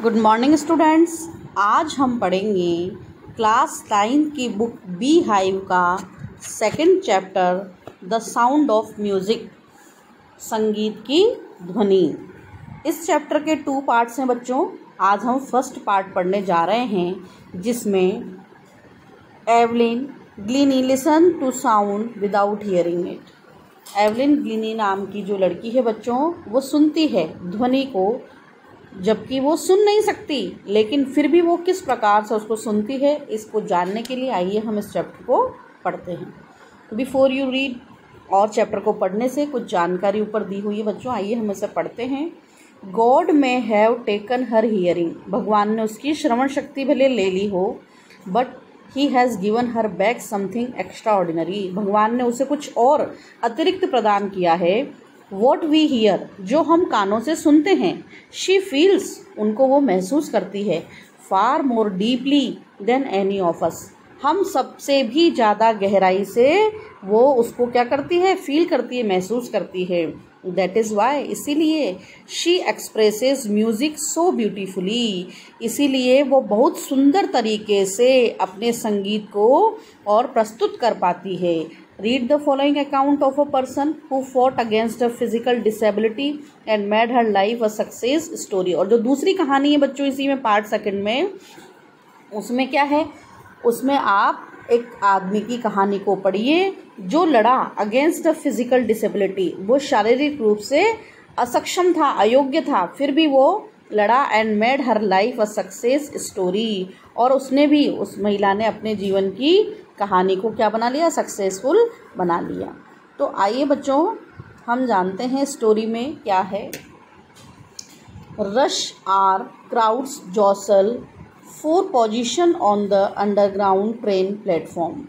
Good morning students. आज हम पढ़ेंगे क्लास 9 की बुक बी हाइव का second chapter the sound of music, संगीत की ध्वनि। इस चैप्टर के 2 पार्ट्स हैं बच्चों। आज हम फर्स्ट पार्ट पढ़ने जा रहे हैं जिसमें Evelyn Glennie listen to sound without hearing it. Evelyn Glennie नाम की जो लड़की है बच्चों, वो सुनती है ध्वनि को जबकि वो सुन नहीं सकती, लेकिन फिर भी वो किस प्रकार से उसको सुनती है, इसको जानने के लिए आइए हम इस चैप्टर को पढ़ते हैं। तो बिफोर यू रीड, और चैप्टर को पढ़ने से कुछ जानकारी ऊपर दी हुई है बच्चों, आइए हम इसे पढ़ते हैं। गॉड में हैव टेकन हर हियरिंग, भगवान ने उसकी श्रवण शक्ति भले ले ली हो, but he has given her back something extra ordinary, भगवान ने उसे कुछ और अतिरिक्त प्रदान किया है। वॉट वी हियर, जो हम कानों से सुनते हैं, शी फील्स, उनको वो महसूस करती है, far more deeply than any of us, हम सबसे भी ज़्यादा गहराई से वो उसको क्या करती है, फील करती है, महसूस करती है। दैट इज़ वाई, इसीलिए she expresses music so beautifully, इसीलिए वो बहुत सुंदर तरीके से अपने संगीत को और प्रस्तुत कर पाती है। Read the following account of a person who fought against a physical disability and made her life a success story। और जो दूसरी कहानी है बच्चों इसी में पार्ट सेकंड में, उसमें क्या है, उसमें आप एक आदमी की कहानी को पढ़िए जो लड़ा अगेंस्ट अ फिजिकल डिसेबिलिटी, वो शारीरिक रूप से असक्षम था, अयोग्य था, फिर भी वो लड़ा and made her life a success story, और उसने भी, उस महिला ने अपने जीवन की कहानी को क्या बना लिया, सक्सेसफुल बना लिया। तो आइए बच्चों हम जानते हैं स्टोरी में क्या है। Rush hour crowds jostle for position on the underground train platform.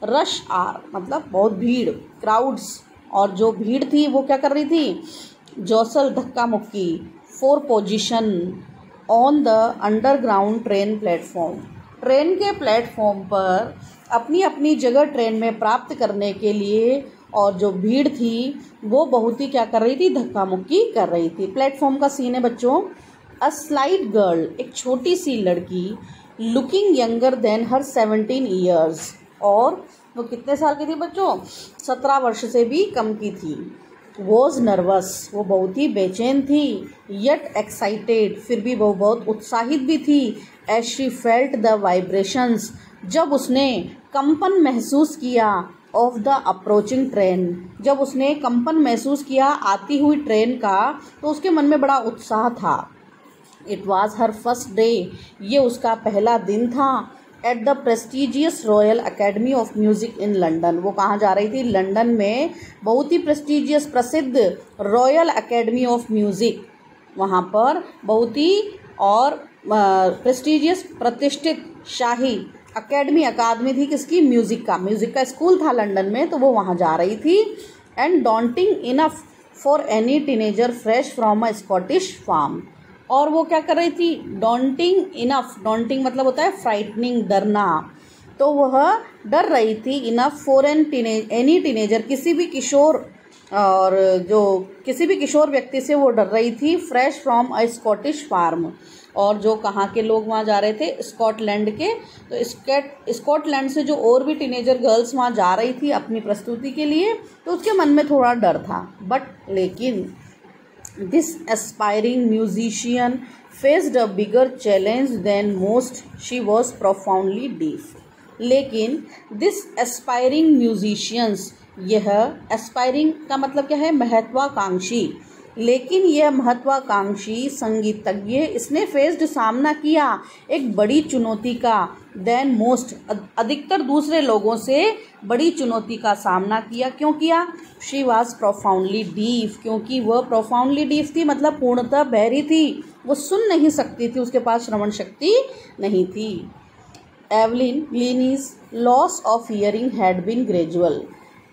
Rush hour मतलब बहुत भीड़, क्राउड्स, और जो भीड़ थी वो क्या कर रही थी, जॉसल धक्का मुक्की, for position on the underground train platform, train के प्लेटफॉर्म पर अपनी अपनी जगह ट्रेन में प्राप्त करने के लिए, और जो भीड़ थी वो बहुत ही क्या कर रही थी, धक्का मुक्की कर रही थी। प्लेटफॉर्म का सीन है बच्चों। अ स्लाइट गर्ल, एक छोटी सी लड़की, लुकिंग यंगर देन हर 17 ईयर्स, और वो कितने साल की थी बच्चों, 17 वर्ष से भी कम की थी। वॉज नर्वस, वो बहुत ही बेचैन थी, येट एक्साइटेड, फिर भी वो बहुत उत्साहित भी थी। As she felt the vibrations, जब उसने कंपन महसूस किया, ऑफ द अप्रोचिंग ट्रेन, जब उसने कंपन महसूस किया आती हुई ट्रेन का, तो उसके मन में बड़ा उत्साह था। It was her first day, ये उसका पहला दिन था। At the prestigious royal academy of music in London, वो कहाँ जा रही थी, लंदन में बहुत ही प्रेस्टिजियस प्रसिद्ध रॉयल अकेडमी ऑफ म्यूज़िक, वहाँ पर बहुत ही और प्रेस्टिजियस प्रतिष्ठित शाही अकादमी थी, किसकी, म्यूज़िक का स्कूल था लंदन में, तो वो वहाँ जा रही थी। And daunting enough for any teenager fresh from a Scottish farm, और वो क्या कर रही थी, डॉन्टिंग इनफ, डॉन्टिंग मतलब होता है फ्राइटनिंग, डरना, तो वह डर रही थी, इनफ फॉर एनी टीनेजर, किसी भी किशोर, और जो किसी भी किशोर व्यक्ति से वो डर रही थी, fresh from a Scottish farm, और जो कहाँ के लोग वहाँ जा रहे थे, स्कॉटलैंड के, तो स्कॉटलैंड से जो और भी टीनेजर गर्ल्स वहाँ जा रही थी अपनी प्रस्तुति के लिए, तो उसके मन में थोड़ा डर था। बट लेकिन this aspiring musician faced a bigger challenge than most, she was profoundly deaf. लेकिन दिस एस्पायरिंग म्यूजिशियंस, यह एस्पायरिंग का मतलब क्या है, महत्वाकांक्षी, लेकिन यह महत्वाकांक्षी संगीतज्ञ, इसने फेस्ड, सामना किया एक बड़ी चुनौती का, देन मोस्ट, अधिकतर दूसरे लोगों से बड़ी चुनौती का सामना किया। क्यों किया, शी वॉज प्रोफाउंडली डीफ, क्योंकि वह प्रोफाउंडली डीफ थी, मतलब पूर्णतः बहरी थी, वो सुन नहीं सकती थी, उसके पास श्रवण शक्ति नहीं थी। Evelyn Glennie's loss of hearing had been gradual,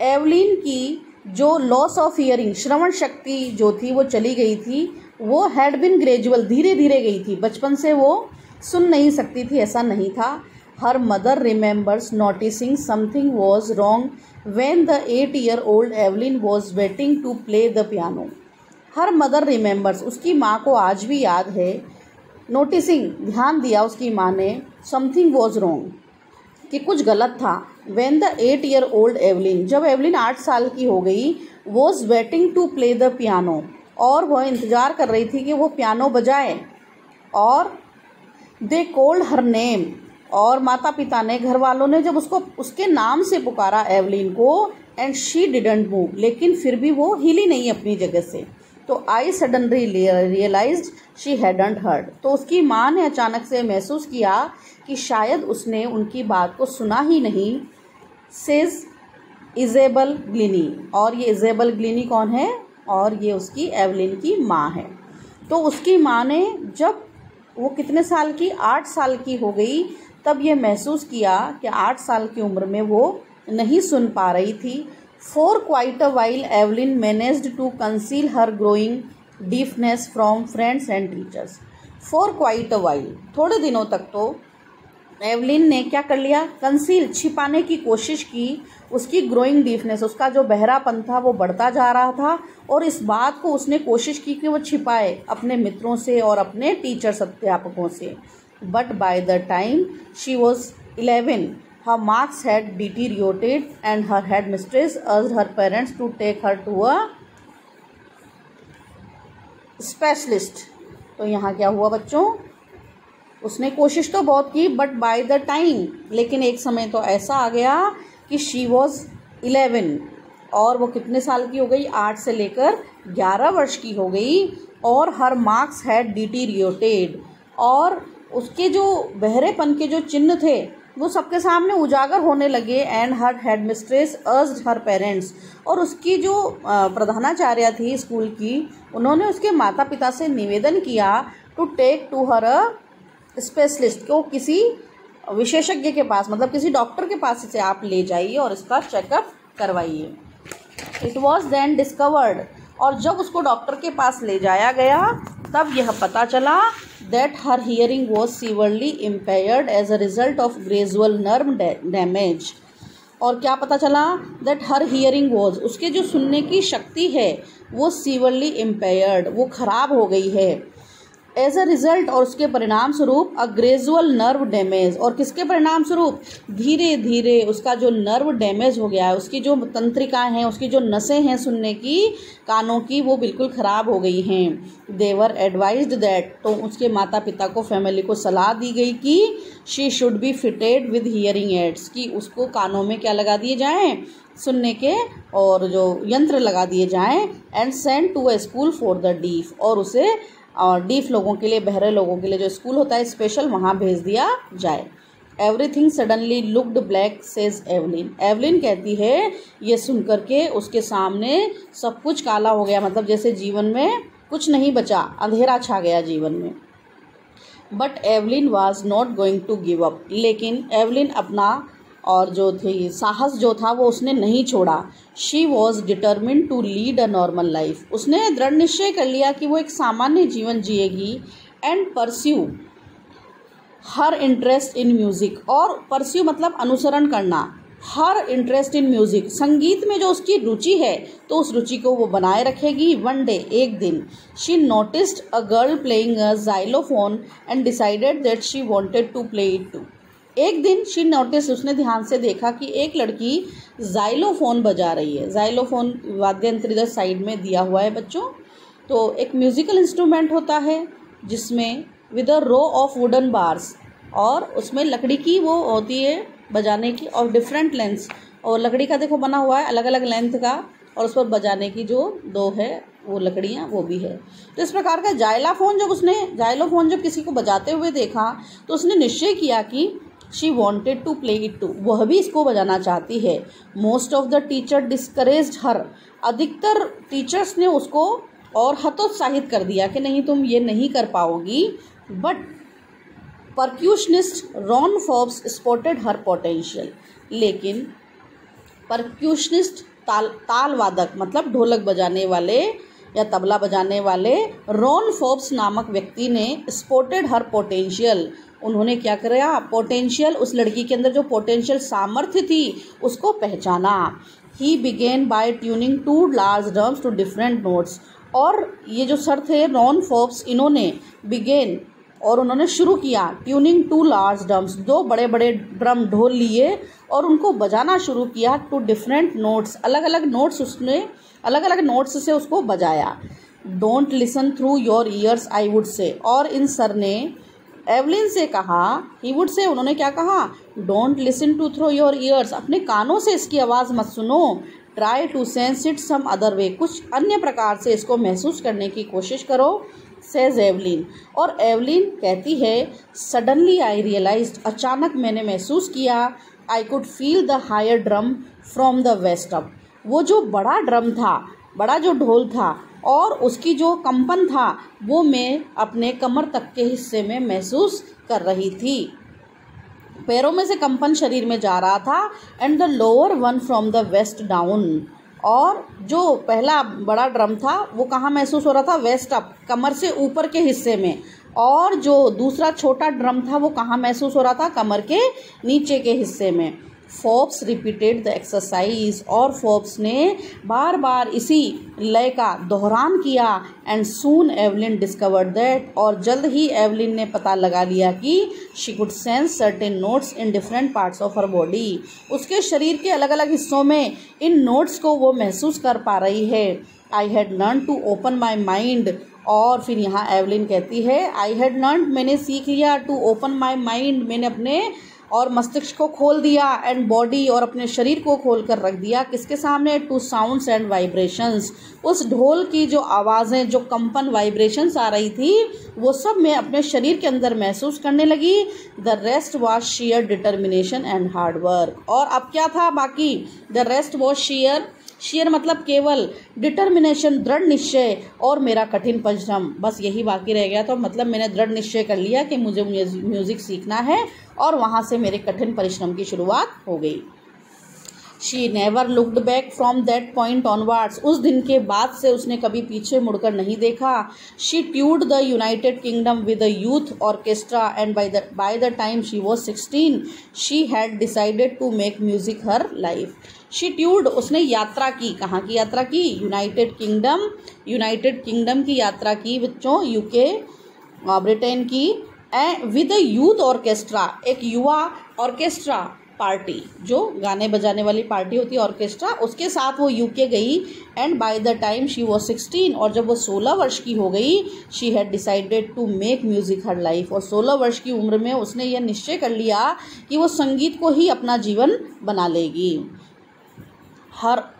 Evelyn की जो लॉस ऑफ हियरिंग, श्रवण शक्ति जो थी वो चली गई थी, वो हैड बिन ग्रेजुअल, धीरे धीरे गई थी, बचपन से वो सुन नहीं सकती थी, ऐसा नहीं था। Her mother remembers noticing something was wrong when the 8-year-old Evelyn was waiting to play the piano. Her mother remembers, उसकी माँ को आज भी याद है, नोटिसिंग ध्यान दिया उसकी माँ ने, समथिंग वॉज रॉन्ग कि कुछ गलत था। व्हेन द 8-year-old एवलिन, जब एवलिन 8 साल की हो गई, was waiting to play the piano, और वह इंतज़ार कर रही थी कि वो पियानो बजाए, और दे कॉल्ड हर नेम, और माता पिता ने, घर वालों ने जब उसको उसके नाम से पुकारा एवलिन को, एंड शी डिडंट मूव, लेकिन फिर भी वो हिली नहीं अपनी जगह से। तो I suddenly realised she hadn't heard, तो उसकी माँ ने अचानक से महसूस किया कि शायद उसने उनकी बात को सुना ही नहीं। सेज इजेबल ग्लिनी, और ये इजेबल ग्लिनी कौन है? और ये उसकी एवलिन की माँ है। तो उसकी माँ ने जब वो कितने साल की, 8 साल की हो गई, तब ये महसूस किया कि 8 साल की उम्र में वो नहीं सुन पा रही थी। For quite a while, Evelyn managed to conceal her growing deafness from friends and teachers. For quite a while, थोड़े दिनों तक तो एवलिन ने क्या कर लिया? कंसील, छिपाने की कोशिश की उसकी ग्रोइंग डीफनेस, उसका जो बहरापन था वो बढ़ता जा रहा था, और इस बात को उसने कोशिश की कि वो छिपाए अपने मित्रों से और अपने टीचर्स अध्यापकों से। But by the time she was 11, her marks had deteriorated and her headmistress urged her parents to take her to a specialist. तो यहाँ क्या हुआ बच्चों? उसने कोशिश तो बहुत की, बट बाय द टाइम, लेकिन एक समय तो ऐसा आ गया कि शी वॉज 11, और वो कितने साल की हो गई? 8 से लेकर 11 वर्ष की हो गई, और हर मार्क्स हैड डिटीरियोटेड, और उसके जो बहरेपन के जो चिन्ह थे वो सबके सामने उजागर होने लगे। And her headmistress urged her parents, और उसकी जो प्रधानाचार्य थी स्कूल की, उन्होंने उसके माता पिता से निवेदन किया to take to her a specialist, को किसी विशेषज्ञ के पास, मतलब किसी डॉक्टर के पास इसे आप ले जाइए और इसका चेकअप करवाइए। इट वॉज देन डिस्कवर्ड, और जब उसको डॉक्टर के पास ले जाया गया तब यह पता चला that her hearing was severely impaired as a result of gradual nerve damage। और क्या पता चला? that her hearing was, उसके जो सुनने की शक्ति है वो severely impaired, वो खराब हो गई है। एज अ रिजल्ट, और उसके परिणाम स्वरूप अ ग्रेजुअल नर्व डैमेज, और किसके परिणाम स्वरूप? धीरे धीरे उसका जो नर्व डैमेज हो गया है, उसकी जो तंत्रिकाएं हैं, उसकी जो नसें हैं सुनने की, कानों की, वो बिल्कुल ख़राब हो गई हैं। देवर एडवाइज्ड दैट, तो उसके माता पिता को, फैमिली को सलाह दी गई कि she should be fitted with hearing aids, कि उसको कानों में क्या लगा दिए जाएँ? सुनने के और जो यंत्र लगा दिए जाएँ। And send to a school for the deaf, और उसे और डीफ लोगों के लिए, बहरे लोगों के लिए जो स्कूल होता है स्पेशल, वहाँ भेज दिया जाए। Everything suddenly looked black, says Evelyn. Evelyn कहती है ये सुन करके उसके सामने सब कुछ काला हो गया, मतलब जैसे जीवन में कुछ नहीं बचा, अंधेरा छा गया जीवन में। But Evelyn was not going to give up, लेकिन एवलिन अपना और जो थी साहस जो था वो उसने नहीं छोड़ा। She was determined to lead a normal life, उसने दृढ़ निश्चय कर लिया कि वो एक सामान्य जीवन जिएगी। And pursue her interest in music, और परस्यू मतलब अनुसरण करना, हर इंटरेस्ट इन म्यूज़िक, संगीत में जो उसकी रुचि है तो उस रुचि को वो बनाए रखेगी। वन डे, एक दिन, she noticed a girl playing a xylophone and decided that she wanted to play it too. एक दिन शी नोटिस, उसने ध्यान से देखा कि एक लड़की जाइलोफोन बजा रही है। जाइलोफोन वाद्य यंत्र इधर साइड में दिया हुआ है बच्चों। तो एक म्यूज़िकल इंस्ट्रूमेंट होता है जिसमें with a row of wooden bars, और उसमें लकड़ी की वो होती है बजाने की, और डिफरेंट लेंथ्स, और लकड़ी का देखो बना हुआ है अलग अलग लेंथ का, और उस पर बजाने की जो दो है वो लकड़ियाँ वो भी है। तो इस प्रकार का जाइलोफोन जब किसी को बजाते हुए देखा तो उसने निश्चय किया कि she wanted to play it too, वह भी इसको बजाना चाहती है। Most of the teacher discouraged her, अधिकतर टीचर्स ने उसको और हतोत्साहित कर दिया कि नहीं तुम ये नहीं कर पाओगी। But percussionist Ron Forbes spotted her potential, लेकिन परक्यूशनिस्ट ताल वादक मतलब ढोलक बजाने वाले या तबला बजाने वाले रॉन फोर्ब्स नामक व्यक्ति ने स्पॉटेड हर पोटेंशियल, उन्होंने क्या किया? पोटेंशियल, उस लड़की के अंदर जो पोटेंशियल सामर्थ्य थी उसको पहचाना। He began by tuning two large drums to different notes, और ये जो सर थे रॉन फोर्ब्स, इन्होंने बिगेन और उन्होंने शुरू किया ट्यूनिंग टू लार्ज ड्रम्स, 2 बड़े बड़े ड्रम ढोल लिए और उनको बजाना शुरू किया टू डिफरेंट नोट्स, अलग अलग नोट्स उसने अलग अलग नोट्स से उसको बजाया। Don't listen through your years I would say, और इन सर ने एवलिन से कहा, ही वुड से उन्होंने क्या कहा, don't listen to through your ears, अपने कानों से इसकी आवाज़ मत सुनो, try to sense it some other way, कुछ अन्य प्रकार से इसको महसूस करने की कोशिश करो, सेज एवलिन। और एवलिन कहती है सडनली आई रियलाइज्ड, अचानक मैंने महसूस किया, I could feel the higher drum from the waist up, वो जो बड़ा ड्रम था, बड़ा जो ढोल था और उसकी जो कंपन था वो मैं अपने कमर तक के हिस्से में महसूस कर रही थी, पैरों में से कंपन शरीर में जा रहा था। And the lower one from the waist down, और जो पहला बड़ा ड्रम था वो कहाँ महसूस हो रहा था, वेस्ट अप, कमर से ऊपर के हिस्से में, और जो दूसरा छोटा ड्रम था वो कहाँ महसूस हो रहा था, कमर के नीचे के हिस्से में। फोर्ब्स रिपीटेड द एक्सरसाइज, और फोर्ब्स ने बार बार इसी लय का दोहरान किया। And soon Evelyn discovered that, और जल्द ही एवलिन ने पता लगा लिया कि she could sense certain notes in different parts of her body, उसके शरीर के अलग अलग हिस्सों में इन नोट्स को वो महसूस कर पा रही है। I had learn to open my mind, और फिर यहाँ एवलिन कहती है आई हैड लर्न, मैंने सीख लिया, टू ओपन माई माइंड, मैंने अपने और मस्तिष्क को खोल दिया, एंड बॉडी, और अपने शरीर को खोल कर रख दिया, किसके सामने, टू साउंड्स एंड वाइब्रेशंस, उस ढोल की जो आवाज़ें, जो कंपन, वाइब्रेशंस आ रही थी वो सब मैं अपने शरीर के अंदर महसूस करने लगी। The rest was share determination and hard work, और अब क्या था बाकी, the rest was share, share मतलब केवल, डिटर्मिनेशन दृढ़ निश्चय, और मेरा कठिन परिश्रम, बस यही बाकी रह गया। तो मतलब मैंने दृढ़ निश्चय कर लिया कि मुझे म्यूज़िक सीखना है, और वहाँ से मेरे कठिन परिश्रम की शुरुआत हो गई। She never looked back from that point onwards, उस दिन के बाद से उसने कभी पीछे मुड़कर नहीं देखा। She toured the United Kingdom with a youth orchestra, and by the time she was 16 she had decided to make music her life. She toured, उसने यात्रा की, कहाँ की यात्रा की, यूनाइटेड किंगडम की यात्रा की बच्चों, यूके, ब्रिटेन की, विद अ यूथ ऑर्केस्ट्रा, एक युवा ऑर्केस्ट्रा पार्टी, जो गाने बजाने वाली पार्टी होती है ऑर्केस्ट्रा, उसके साथ वो यूके गई। And by the time she was 16, और जब वो 16 वर्ष की हो गई, she had decided to make music her life, और 16 वर्ष की उम्र में उसने यह निश्चय कर लिया कि वो संगीत को ही अपना जीवन बना लेगी।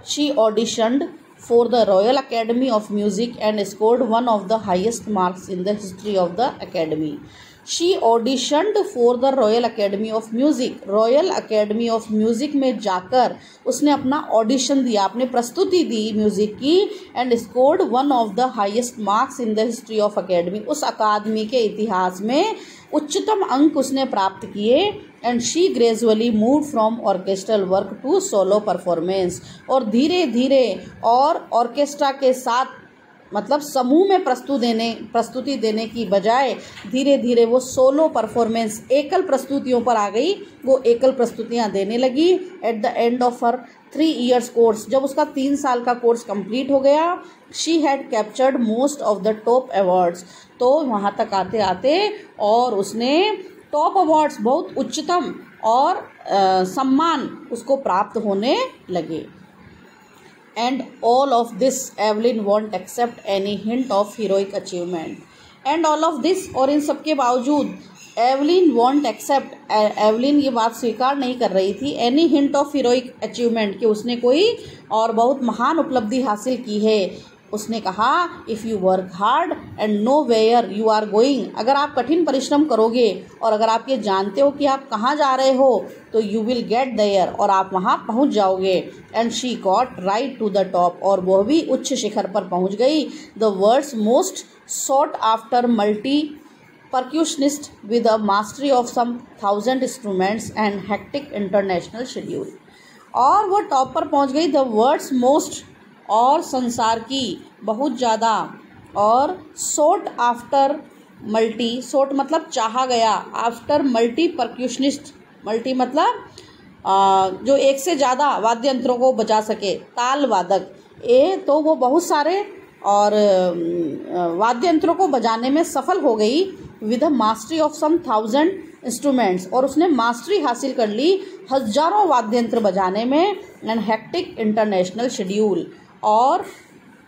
She auditioned for the Royal Academy of Music and scored one of the highest marks in the history of the Academy. She auditioned for the Royal Academy of Music. Royal Academy of Music में जाकर उसने अपना audition दिया, अपनी प्रस्तुति दी music की, and scored one of the highest marks in the history of academy, उस अकादमी के इतिहास में उच्चतम अंक उसने प्राप्त किए। And she gradually move from orchestral work to solo performance, और धीरे धीरे और ऑर्केस्ट्रा के साथ मतलब समूह में प्रस्तुति देने की बजाय धीरे धीरे वो सोलो परफॉर्मेंस, एकल प्रस्तुतियों पर आ गई, वो एकल प्रस्तुतियाँ देने लगी। At the end of her 3 years course, जब उसका 3 साल का कोर्स कंप्लीट हो गया, she had captured most of the top awards, तो वहाँ तक आते आते और उसने टॉप अवार्ड्स, बहुत उच्चतम और सम्मान उसको प्राप्त होने लगे। And all of this Evelyn won't accept any hint of heroic achievement. And all of this, और इन सब के बावजूद एवलिन वॉन्ट एक्सेप्ट, एवलिन ये बात स्वीकार नहीं कर रही थी, any hint of heroic achievement, कि उसने कोई और बहुत महान उपलब्धि हासिल की है। उसने कहा if you work hard and know where you are going, अगर आप कठिन परिश्रम करोगे और अगर आप ये जानते हो कि आप कहाँ जा रहे हो, तो यू विल गेट देयर, और आप वहाँ पहुँच जाओगे। And she got right to the top, और वह भी उच्च शिखर पर पहुँच गई। The world's most sought after multi-percussionist with a mastery of some 1000 instruments and hectic international schedule, और वो टॉप पर पहुंच गई। द वर्ल्ड्स मोस्ट, और संसार की बहुत ज़्यादा, और सोट आफ्टर मल्टी, सोट मतलब चाहा गया, आफ्टर मल्टी परक्यूशनिस्ट, मल्टी मतलब जो एक से ज़्यादा वाद्य यंत्रों को बजा सके, ताल वादक, तो वो बहुत सारे और वाद्य यंत्रों को बजाने में सफल हो गई। With a mastery of some 1000 instruments, और उसने मास्टरी हासिल कर ली हजारों वाद्य यंत्र बजाने में। एंड हेक्टिक इंटरनेशनल शेड्यूल, और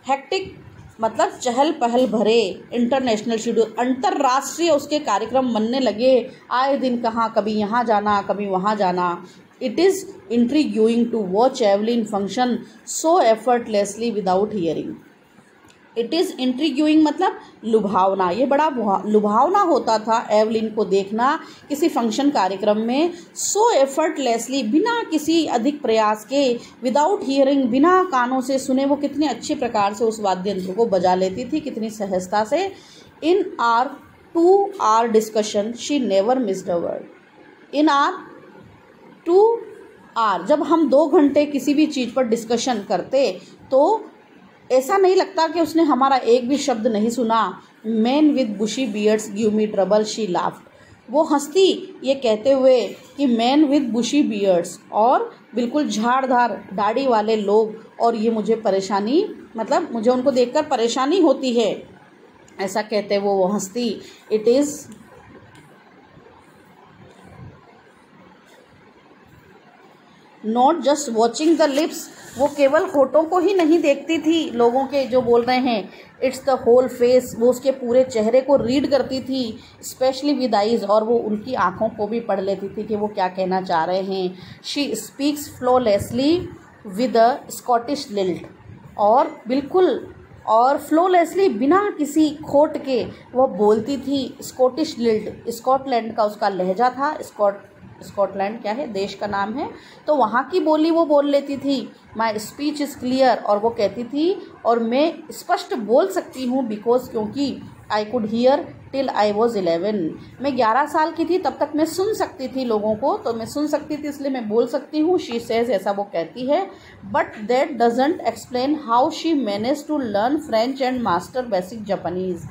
हेक्टिक मतलब चहल पहल भरे इंटरनेशनल शेड्यूल, अंतर्राष्ट्रीय उसके कार्यक्रम बनने लगे। आए दिन कहाँ, कभी यहाँ जाना कभी वहाँ जाना। It is intriguing to watch Evelyn function so effortlessly without hearing. It is intriguing मतलब लुभावना, ये बड़ा लुभावना होता था एवलिन को देखना किसी फंक्शन कार्यक्रम में। सो एफर्टलेसली, बिना किसी अधिक प्रयास के, विदाउट हियरिंग, बिना कानों से सुने वो कितने अच्छे प्रकार से उस वाद्य यंत्र को बजा लेती थी, कितनी सहजता से। इन are 2 hour discussion she never missed a word. In are 2 hour, जब हम 2 घंटे किसी भी चीज़ पर डिस्कशन करते तो ऐसा नहीं लगता कि उसने हमारा एक भी शब्द नहीं सुना। Man with bushy beards give me trouble she laughed. वो हंसती ये कहते हुए कि मैन विद बुशी बियर्ड्स, और बिल्कुल झाड़दार दाढ़ी वाले लोग, और ये मुझे परेशानी, मतलब मुझे उनको देखकर परेशानी होती है, ऐसा कहते वो हंसती। It is not just watching the lips, वो केवल होठों को ही नहीं देखती थी लोगों के जो बोल रहे हैं। इट्स द होल फेस, वो उसके पूरे चेहरे को रीड करती थी, स्पेशली विद आइज, और वो उनकी आंखों को भी पढ़ लेती थी कि वो क्या कहना चाह रहे हैं। She speaks flawlessly with a Scottish lilt, और बिल्कुल और फ्लोलेसली, बिना किसी खोट के वो बोलती थी। स्कॉटिश लिल्ट, स्कॉटलैंड का उसका लहजा था। स्कॉटलैंड क्या है, देश का नाम है, तो वहाँ की बोली वो बोल लेती थी। माई स्पीच इज़ क्लियर, और वो कहती थी और मैं स्पष्ट बोल सकती हूँ, बिकॉज क्योंकि I could hear till I was 11। मैं 11 साल की थी तब तक मैं सुन सकती थी लोगों को, तो मैं सुन सकती थी इसलिए मैं बोल सकती हूँ। शी सेज, ऐसा वो कहती है। But that doesn't explain how she manage to learn French and master basic Japanese.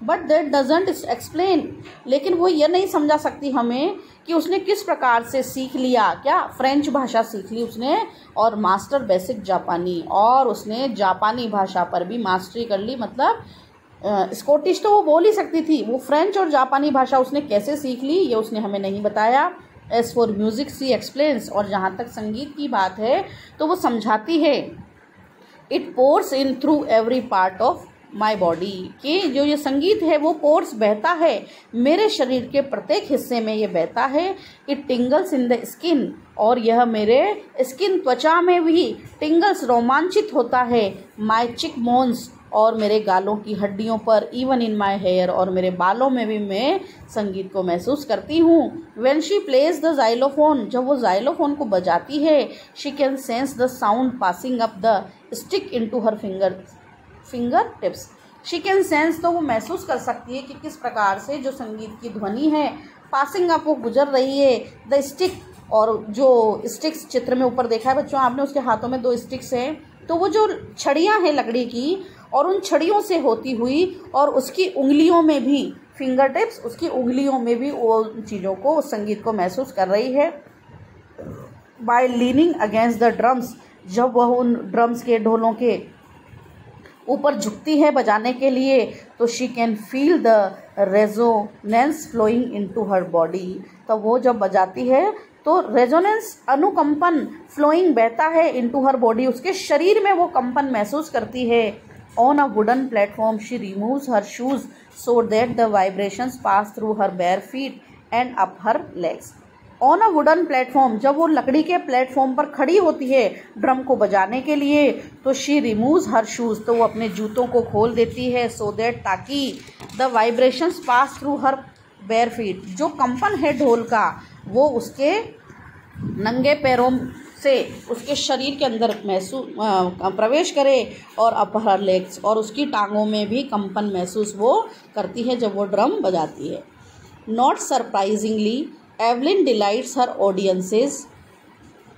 But that doesn't explain, लेकिन वो ये नहीं समझा सकती हमें कि उसने किस प्रकार से सीख लिया, क्या फ्रेंच भाषा सीख ली उसने, और मास्टर बेसिक जापानी, और उसने जापानी भाषा पर भी मास्टरी कर ली। मतलब स्कॉटिश तो वो बोल ही सकती थी, वो फ्रेंच और जापानी भाषा उसने कैसे सीख ली ये उसने हमें नहीं बताया। As for music she explains, और जहाँ तक संगीत की बात है तो वो समझाती है। It pores in through every part of my body, कि जो ये संगीत है वो पोर्स बहता है मेरे शरीर के प्रत्येक हिस्से में, ये बहता है। इट टिंगल्स इन द स्किन, और यह मेरे स्किन त्वचा में भी टिंगल्स रोमांचित होता है। माई चिक बोन्स, और मेरे गालों की हड्डियों पर। इवन इन माई हेयर, और मेरे बालों में भी मैं संगीत को महसूस करती हूँ। When she plays the xylophone, जब वो जाइलोफोन को बजाती है, she can sense the sound passing up the stick into her fingertips. She can sense, तो वो महसूस कर सकती है कि किस प्रकार से जो संगीत की ध्वनि है पासिंग अप, वो गुजर रही है द स्टिक, और जो स्टिक्स चित्र में ऊपर देखा है बच्चों आपने, उसके हाथों में 2 स्टिक्स हैं, तो वो जो छड़ियाँ हैं लकड़ी की, और उन छड़ियों से होती हुई, और उसकी उंगलियों में भी, फिंगर टिप्स, उसकी उंगलियों में भी वो चीज़ों को, उस संगीत को महसूस कर रही है। By leaning against the drums, जब वह उन ड्रम्स के, ढोलों के ऊपर झुकती है बजाने के लिए, तो she can feel the resonance flowing into her body. तो वो जब बजाती है तो रेजोनेंस, अनुकंपन, फ्लोइंग, बहता है इनटू हर बॉडी, उसके शरीर में वो कंपन महसूस करती है। On a wooden platform she removes her shoes so that the vibrations pass through her bare feet and up her legs. On a wooden platform, जब वो लकड़ी के प्लेटफॉर्म पर खड़ी होती है ड्रम को बजाने के लिए, तो शी रिमूव्स हर शूज़, तो वो अपने जूतों को खोल देती है। सो दैट, ताकि the vibrations pass through her bare feet, जो कंपन है ढोल का वो उसके नंगे पैरों से उसके शरीर के अंदर प्रवेश करे, और अपर लेग्स, और उसकी टांगों में भी कंपन महसूस वो करती है जब वो ड्रम बजाती है। Not surprisingly Evelyn delights her audiences,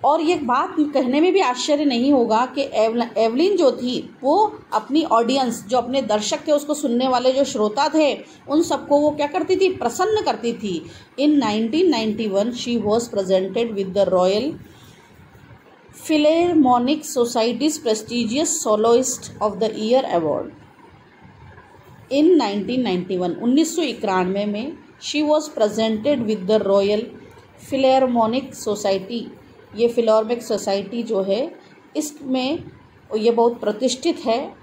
और ये बात कहने में भी आश्चर्य नहीं होगा कि एवलिन जो थी वो अपनी ऑडियंस, जो अपने दर्शक थे, उसको सुनने वाले जो श्रोता थे, उन सबको वो क्या करती थी, प्रसन्न करती थी। In 1991 she was presented with the Royal Philharmonic Society's prestigious soloist of the year award. In 1991 में she was presented with the Royal Philharmonic Society. ये फिलहार्मोनिक सोसाइटी जो है इसमें ये बहुत प्रतिष्ठित है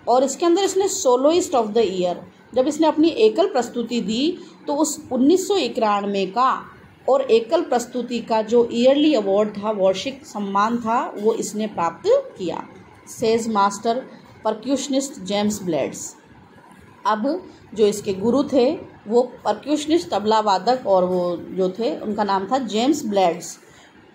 और इसके अंदर इसने सोलोइस्ट ऑफ द ईयर, जब इसने अपनी एकल प्रस्तुति दी तो उस 1991 का और एकल प्रस्तुति का जो ईयरली अवार्ड था, वार्षिक सम्मान था, वो इसने प्राप्त किया। Says master percussionist James Blades. अब जो इसके गुरु थे वो परक्यूशनिस्ट तबला वादक और वो जो थे उनका नाम था जेम्स ब्लेड्स।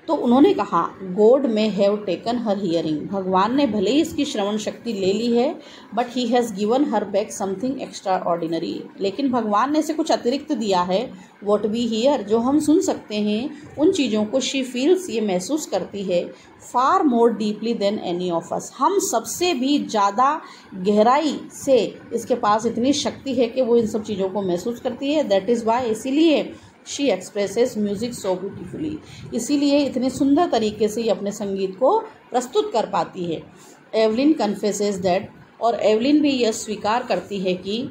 तो उन्होंने कहा God may have taken her hearing, भगवान ने भले ही इसकी श्रवण शक्ति ले ली है, but he has given her back something extra ordinary, लेकिन भगवान ने इसे कुछ अतिरिक्त दिया है। वॉट वी हियर, जो हम सुन सकते हैं, उन चीज़ों को शी फील्स, ये महसूस करती है, far more deeply than any of us, हम सबसे भी ज़्यादा गहराई से इसके पास इतनी शक्ति है कि वो इन सब चीज़ों को महसूस करती है। दैट इज़ वाई, इसीलिए she expresses music so beautifully, इसीलिए इतने सुंदर तरीके से ये अपने संगीत को प्रस्तुत कर पाती है। एवलिन कन्फेसेस दैट, और एवलिन भी यह स्वीकार करती है कि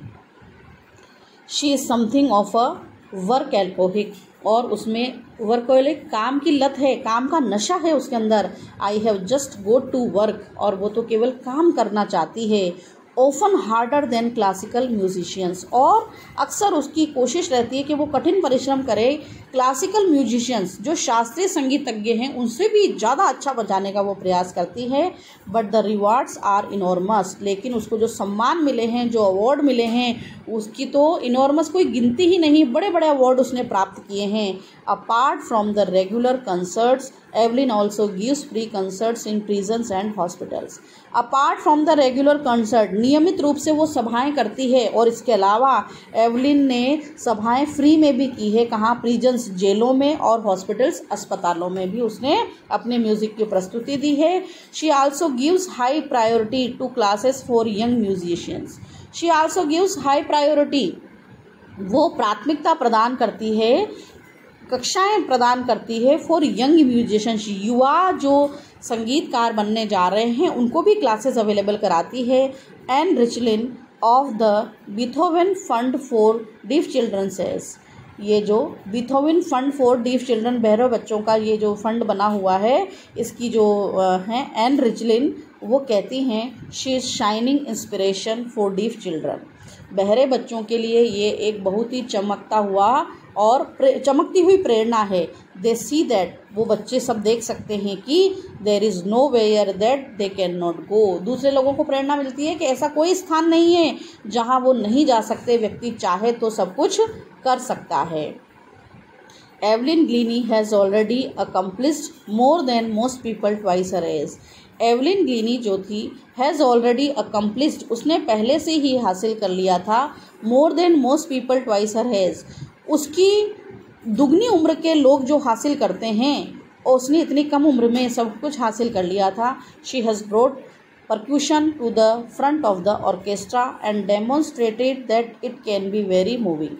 she is something of a work alcoholic, और उसमें वर्कोहलिक काम की लत है, काम का नशा है उसके अंदर। I have just go to work, और वो तो केवल काम करना चाहती है। Often harder than classical musicians, और अक्सर उसकी कोशिश रहती है कि वो कठिन परिश्रम करे क्लासिकल म्यूजिशियंस, जो शास्त्रीय संगीतज्ञ हैं, उनसे भी ज़्यादा अच्छा बजाने का वो प्रयास करती है। But the rewards are enormous, लेकिन उसको जो सम्मान मिले हैं, जो अवार्ड मिले हैं, उसकी तो इनॉर्मस कोई गिनती ही नहीं, बड़े बड़े अवार्ड उसने प्राप्त किए हैं। Apart from the regular concerts, Evelyn also gives free concerts in prisons and hospitals. Apart from the regular concert, नियमित रूप से वो सभाएं करती है, और इसके अलावा एवलिन ने सभाएं फ्री में भी की है। कहाँ? प्रिजन्स, जेलों में, और हॉस्पिटल्स, अस्पतालों में भी उसने अपने म्यूजिक की प्रस्तुति दी है। She also gives high priority to classes for young musicians. She also gives high priority, वो प्राथमिकता प्रदान करती है, कक्षाएं प्रदान करती है फॉर यंग म्यूजिशियंस, युवा जो संगीतकार बनने जा रहे हैं उनको भी क्लासेस अवेलेबल कराती है। Ann Richlin of the Beethoven Fund for Deaf Children says, ये जो Beethoven Fund for Deaf Children, बहरे बच्चों का ये जो फंड बना हुआ है, इसकी जो हैं एन रिचलिन, वो कहती हैं she is shining inspiration for Deaf Children, बहरे बच्चों के लिए ये एक बहुत ही चमकता हुआ और चमकती हुई प्रेरणा है। दे सी दैट, वो बच्चे सब देख सकते हैं कि there is nowhere that they can not go, दूसरे लोगों को प्रेरणा मिलती है कि ऐसा कोई स्थान नहीं है जहाँ वो नहीं जा सकते, व्यक्ति चाहे तो सब कुछ कर सकता है। Evelyn Glennie has already accomplished more than most people twice her age. Evelyn Glennie जो थी, हैज़ ऑलरेडी अकम्प्लिश्ड, उसने पहले से ही हासिल कर लिया था, more than most people twice her age, उसकी दुगनी उम्र के लोग जो हासिल करते हैं, और उसने इतनी कम उम्र में सब कुछ हासिल कर लिया था। She has brought percussion to the front of the orchestra and demonstrated that it can be very moving.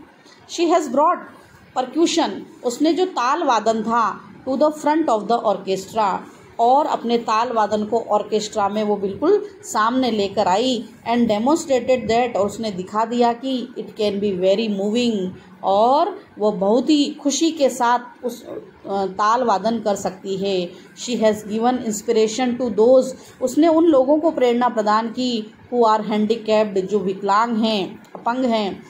She has brought percussion, उसने जो ताल वादन था, to the front of the orchestra, और अपने ताल वादन को ऑर्केस्ट्रा में वो बिल्कुल सामने लेकर आई। एंड डेमोन्स्ट्रेटेड दैट, और उसने दिखा दिया कि it can be very moving, और वो बहुत ही खुशी के साथ उस ताल वादन कर सकती है। She has given inspiration to those, उसने उन लोगों को प्रेरणा प्रदान की हु आर हैंडीकैप्ड, जो विकलांग हैं, अपंग हैं।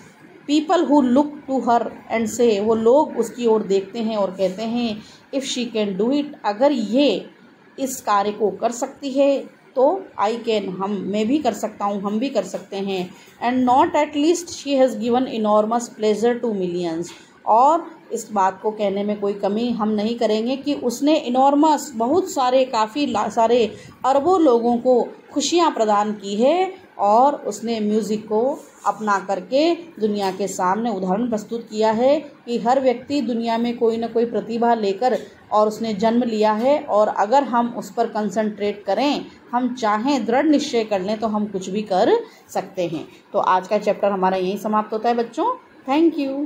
People who look to her and say, वो लोग उसकी ओर देखते हैं और कहते हैं if she can do it, अगर ये इस कार्य को कर सकती है तो आई कैन, मैं भी कर सकता हूँ, हम भी कर सकते हैं। And not at least she has given enormous pleasure to millions, और इस बात को कहने में कोई कमी हम नहीं करेंगे कि उसने इनॉर्मस, बहुत सारे, काफ़ी सारे अरबों लोगों को खुशियाँ प्रदान की है, और उसने म्यूज़िक को अपना करके दुनिया के सामने उदाहरण प्रस्तुत किया है कि हर व्यक्ति दुनिया में कोई ना कोई प्रतिभा लेकर और उसने जन्म लिया है, और अगर हम उस पर कंसंट्रेट करें, हम चाहें, दृढ़ निश्चय कर लें, तो हम कुछ भी कर सकते हैं। तो आज का चैप्टर हमारा यहीं समाप्त होता है बच्चों। Thank you.